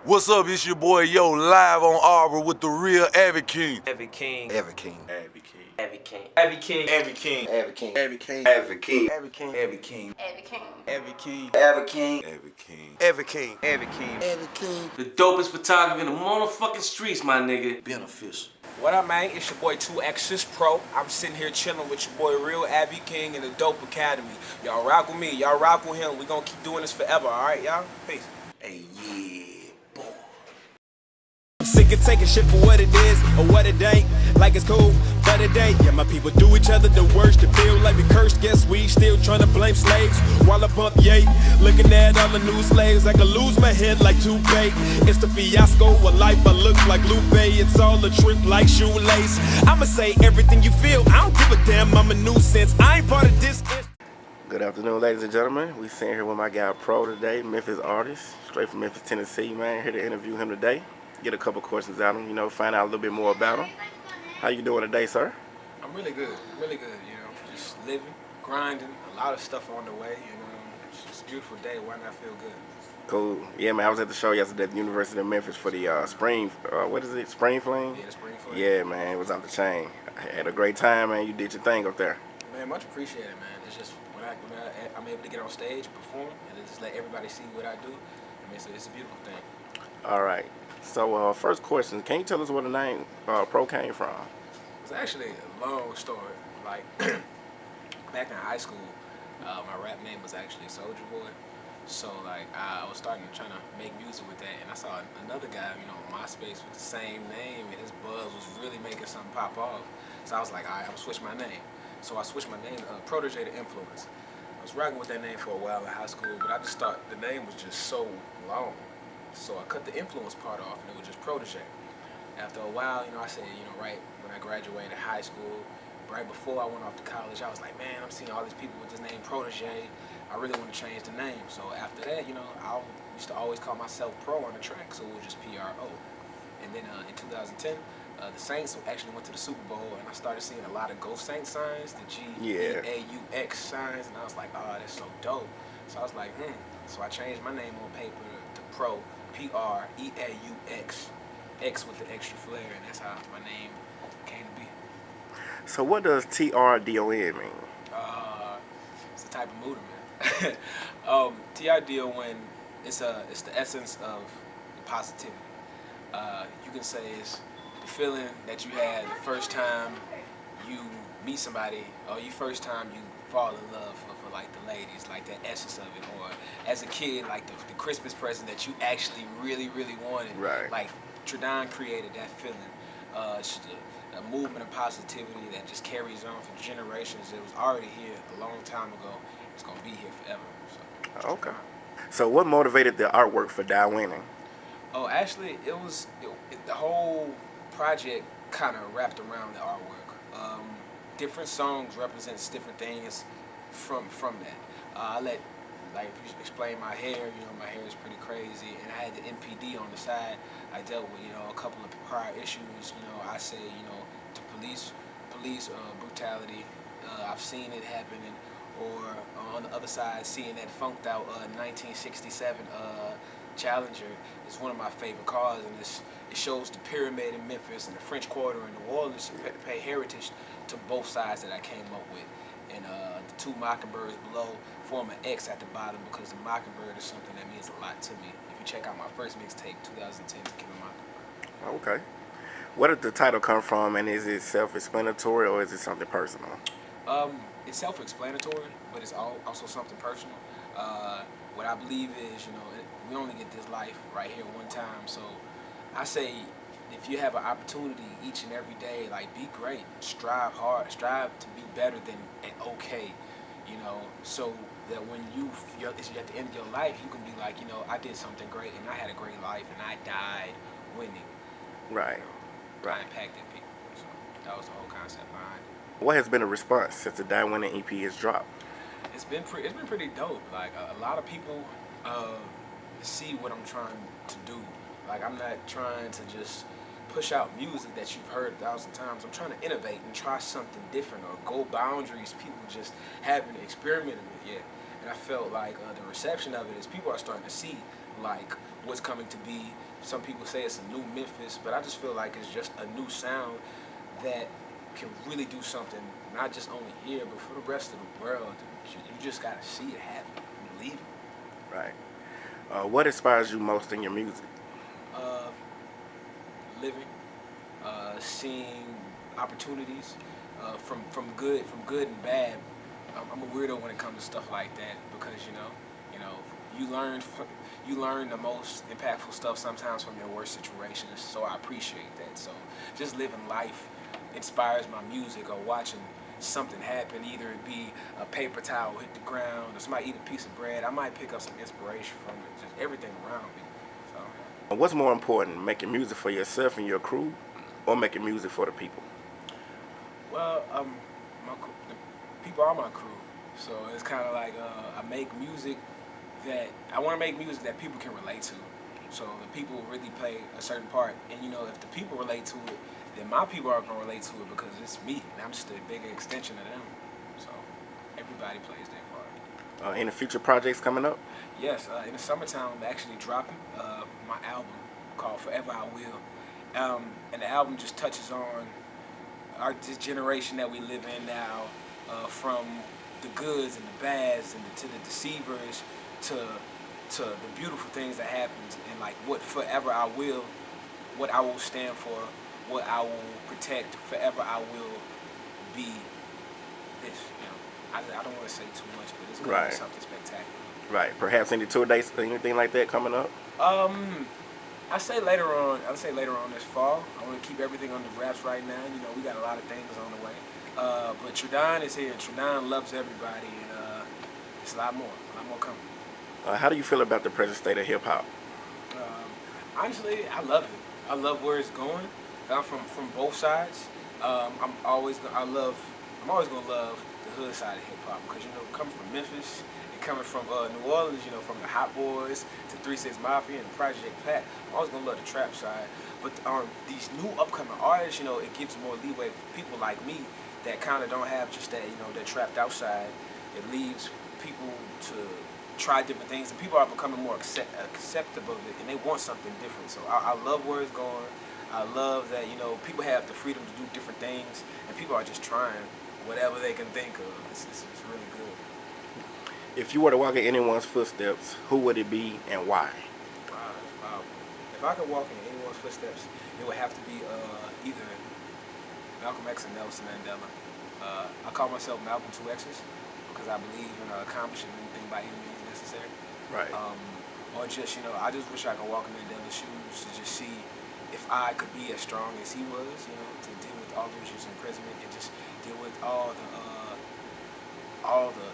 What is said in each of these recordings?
What's up? It's your boy Yo, live on Arbor with the real TRDON. TRDON. TRDON. TRDON. TRDON. TRDON. TRDON. TRDON. TRDON. TRDON. The dopest photographer in the motherfucking streets, my nigga. Beneficial. What up, man? It's your boy GeauxxPreauxx. I'm sitting here chilling with your boy TheRealAviKing in the Dope Academy. Y'all rock with me. Y'all rock with him. We gonna keep doing this forever, all right, y'all? Peace. Hey, yeah, boy. Sick of taking shit for what it is or what it ain't. Like it's cool, but it ain't. Yeah, my people do each other the worst. To feel like we cursed. Guess we still trying to blame slaves. While I bump yay, looking at all the new slaves. I can lose my head like toupee. It's the fiasco of life. I look like Lupe. It's all a trip like shoelace. I'ma say everything you feel. I don't give a damn. I'm a nuisance. I ain't part of this. Good afternoon, ladies and gentlemen. We sitting here with my guy Pro today, Memphis artist, straight from Memphis, Tennessee, man. Here to interview him today. Get a couple questions out of him, you know, find out a little bit more about him. How you doing today, sir? I'm really good, you know, just living, grinding, a lot of stuff on the way, you know. It's just a beautiful day. Why not feel good? Cool. Yeah, man, I was at the show yesterday at the University of Memphis for the spring, what is it, Spring Fling? Yeah, the Spring Fling. Yeah, man, it was off the chain. I had a great time, man. You did your thing up there. Man, much appreciated, man. It's just when I'm able to get on stage, perform, and just let everybody see what I do. I mean, it's a beautiful thing. All right. So, first question, can you tell us where the name Pro came from? It's actually a long story. Like, back in high school, my rap name was actually Soulja Boy. So, like, I was trying to make music with that, and I saw another guy, you know, on MySpace with the same name, and his buzz was really making something pop off. So I was like, all right, I'm gonna switch my name. So I switched my name to Protege to Influence. I was rocking with that name for a while in high school, but I just thought the name was just so long. So I cut the influence part off, and it was just Protege. After a while, you know, I said, you know, right when I graduated high school, right before I went off to college, I was like, man, I'm seeing all these people with this name Protege. I really want to change the name. So after that, you know, I used to always call myself Pro on the track, so it was just PRO. And then in 2010, the Saints actually went to the Super Bowl, and I started seeing a lot of Go Saints signs, the GeauxX signs, and I was like, oh, that's so dope. So I was like, So I changed my name on paper to Pro, Preauxx, X with the extra flair, and that's how my name came to be. So what does TRDON mean? It's a type of movement. TRDON, it's the essence of positivity. You can say it's the feeling that you had the first time you meet somebody, or first time you fall in love for like the ladies, like the essence of it, or as a kid, like the Christmas present that you actually really wanted. Right. Like TRDON created that feeling. It's a movement of positivity that just carries on for generations. It was already here a long time ago. It's gonna be here forever. So. Okay. So what motivated the artwork for Die Winning? Oh, actually, the whole project kind of wrapped around the artwork. Different songs represents different things from that. I let, like, if you explain my hair, you know, my hair is pretty crazy, and I had the NPD on the side. I dealt with, you know, a couple of prior issues. You know, I say, you know, to police brutality. I've seen it happening, or on the other side, seeing that funked out 1967 Challenger is one of my favorite cars, and it shows the pyramid in Memphis and the French Quarter in New Orleans pay heritage to both sides that I came up with. And the two mockingbirds below form an X at the bottom because the mockingbird is something that means a lot to me. If you check out my first mixtape, 2010, To Kill a Mockingbird. Okay. Where did the title come from, and is it self-explanatory or is it something personal? It's self-explanatory, but it's also something personal. What I believe is, you know, we only get this life right here one time. So I say, if you have an opportunity each and every day, like, be great, strive hard, strive to be better than okay, you know, so that when it's at the end of your life, you can be like, you know, I did something great and I had a great life and I died winning. Right. I impacted people. So that was the whole concept behind it. What has been the response since the Die Winning EP has dropped? It's been pretty dope. Like, a lot of people see what I'm trying to do. Like, I'm not trying to just push out music that you've heard 1,000 times. I'm trying to innovate and try something different, or go boundaries people just haven't experimented with yet. And I felt like the reception of it is people are starting to see like what's coming to be some people say it's a new Memphis, but I just feel like it's just a new sound that can really do something, not just only here, but for the rest of the world. You just gotta see it happen and believe it. Right. What inspires you most in your music? Living, seeing opportunities from good and bad. I'm a weirdo when it comes to stuff like that because you learn the most impactful stuff sometimes from your worst situations. So I appreciate that. So just living life inspires my music, or watching something happen, either it be a paper towel hit the ground or somebody eat a piece of bread. I might pick up some inspiration from it, just everything around me. So, What's more important, making music for yourself and your crew, or making music for the people? well, the people are my crew, so it's kind of like I make music that I want to make music that people can relate to. So the people really play a certain part, and if the people relate to it, then my people are gonna relate to it because it's me, and I'm just a bigger extension of them. So everybody plays their part. Any future projects coming up? Yes, in the summertime I'm actually dropping my album called Forever I Will, and the album just touches on this generation that we live in now, from the goods and the bads and to the deceivers to the beautiful things that happens, and like what forever I will, what I will stand for, what I will protect. Forever I will be this. I don't want to say too much, but it's going to be something spectacular. Right. Perhaps any tour dates, anything like that coming up? I say later on this fall. I want to keep everything on the wraps right now. We got a lot of things on the way. But TRDON is here. TRDON loves everybody, and it's a lot more coming. How do you feel about the present state of hip hop? Honestly, I love it. I love where it's going. I'm from both sides. I'm always gonna love the hood side of hip hop because coming from Memphis and coming from New Orleans, from the Hot Boys to 3 6 Mafia and Project Pat, I'm always gonna love the trap side. But these new upcoming artists, it gives more leeway for people like me that kind of don't have just that, that trapped outside. It leaves people to try different things, and people are becoming more accepting of it, and they want something different. So I love where it's going. I love that people have the freedom to do different things, and people are just trying whatever they can think of. It's really good. If you were to walk in anyone's footsteps, who would it be and why? Wow. If I could walk in anyone's footsteps, it would have to be either Malcolm X or Nelson Mandela. I call myself Malcolm 2 X's because I believe in accomplishing anything by any means necessary. Right. Or just, I just wish I could walk in Mandela's shoes to just see if I could be as strong as he was, to deal with all those years in imprisonment and just deal with all the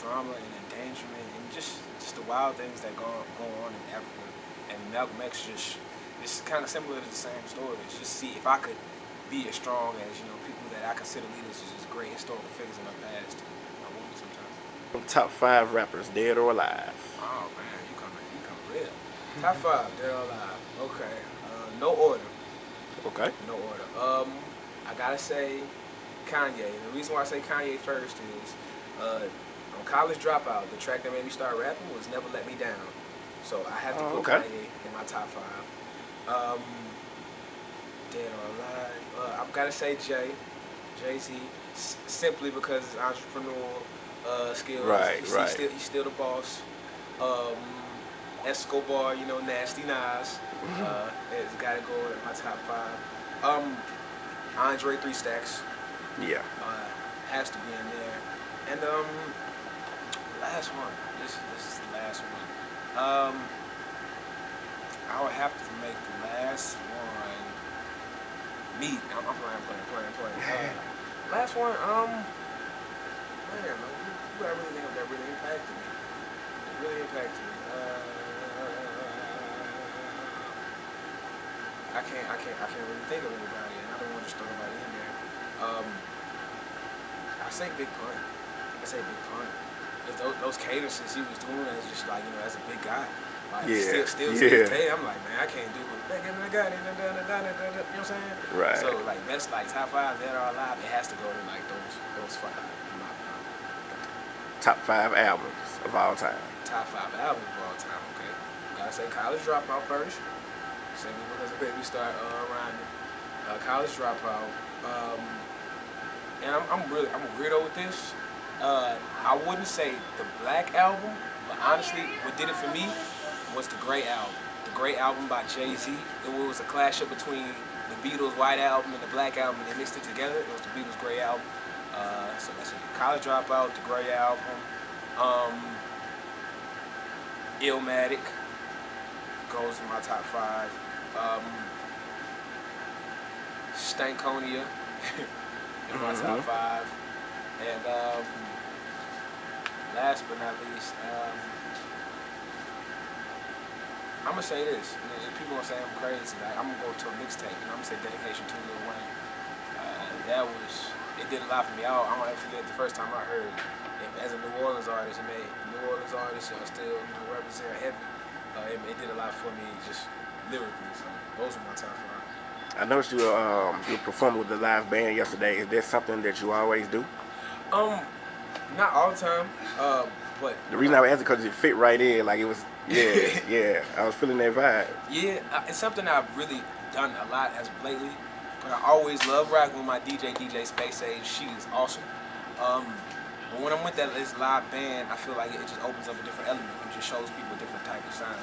drama and endangerment and just the wild things that go on in Africa. And Malcolm X it's kind of similar to the same story. It's just see if I could be as strong as, people that I consider leaders, as great historical figures in the past. I wonder sometimes. Top 5 rappers, dead or alive? Oh man, you come real. Top 5, dead or alive. Okay. No order. Okay. No order. I gotta say Kanye. And the reason why I say Kanye first is on College Dropout, the track that made me start rapping was Never Let Me Down. So I have to put Kanye in my top 5. Dead or alive. I've gotta say Jay-Z, simply because his entrepreneurial skills. Right. He's still the boss. Escobar, Nasty Nas. It's gotta go in my top 5. Andre 3 Stacks. Yeah. Has to be in there. And last one. This is the last one. I would have to make the last one me. I'm playing. Last one. Man, you got really think that really impacted me. It really impacted me. I can't really think of anybody, and I don't want to just throw nobody in there. I say Big Pun. Those cadences he was doing as just like, as a big guy. Like, still to this day, I'm like, man, I can't do it. You know what I'm saying? Right. So like that's like top 5 dead or alive. It has to go to like those 5 in my opinion. Top 5 albums of all time. Top 5 albums of all time. Okay. Gotta say College Dropout first. Single because a baby start around College Dropout. And I'm a weirdo with this. I wouldn't say the Black Album, but honestly, what did it for me was the Gray Album. The Gray Album by Jay-Z. It was a clash up between the Beatles' White Album and the Black Album, and they mixed it together. It was the Beatles' Gray Album. So that's it. College Dropout, the Gray Album. Illmatic goes in my top 5. Stankonia in my top 5. And last but not least, I'm gonna say this. People gonna say I'm crazy. Like, I'm gonna go to a mixtape and I'm gonna say Dedication to Lil Wayne. It did a lot for me. I don't ever forget the first time I heard it. As a New Orleans artist, New Orleans artist, still represent heavy. It did a lot for me, just lyrically. So those are my top 5. I noticed you were performing with the live band yesterday. Is that something that you always do? Not all the time, but the reason I was asking because it fit right in, like it was. Yeah, yeah. I was feeling that vibe. Yeah, it's something I've really done a lot as of lately. But I always love rocking with my DJ Space Age. She is awesome. But when I'm with this live band, I feel like it just opens up a different element. It just shows people a different type of sound.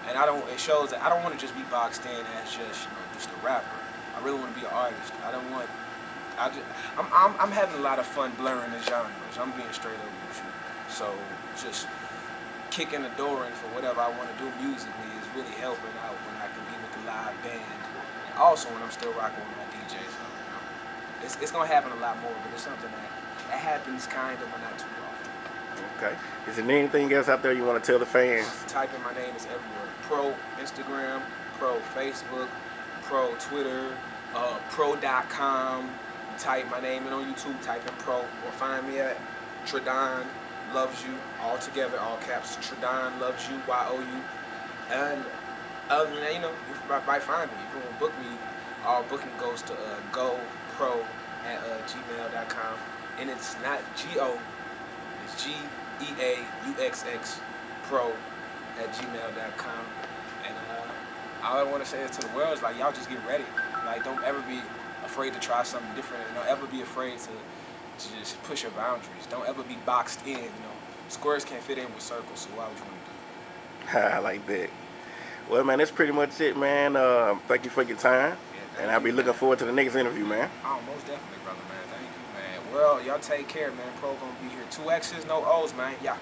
And it shows that I don't want to just be boxed in as just a rapper. I really want to be an artist. I'm having a lot of fun blurring the genres. I'm being straight up with you. So just kicking the door in for whatever I want to do musically is really helping out when I can be with the live band. And also when I'm still rocking with my DJ. So it's gonna happen a lot more, but it's something that happens kind of, but not too often. Okay. Is there anything else out there you want to tell the fans? Typing my name is everywhere. Pro Instagram, Pro Facebook, Pro Twitter, Pro.com. Type my name in on YouTube, type in Pro, or find me at TRDON Loves You, all together, all caps. TRDON Loves You, Y-O-U. And other than that, you might find me. If you want to book me, all booking goes to GoPro at gmail.com. And it's not G-O, it's GeauxxPreauxx Pro at gmail.com. And all I want to say is to the world is, like, y'all just get ready. Like, don't ever be afraid to try something different. And don't ever be afraid to just push your boundaries. Don't ever be boxed in. Squares can't fit in with circles, so why would you want to do it? I like that. Well, man, that's pretty much it, man. Thank you for your time. Yeah, and I'll be looking forward to the next interview, man. Oh, most definitely, brother, man. Thank you, man. Well, y'all take care, man. Pro gonna be here. 2 X's, no O's, man. Yeah.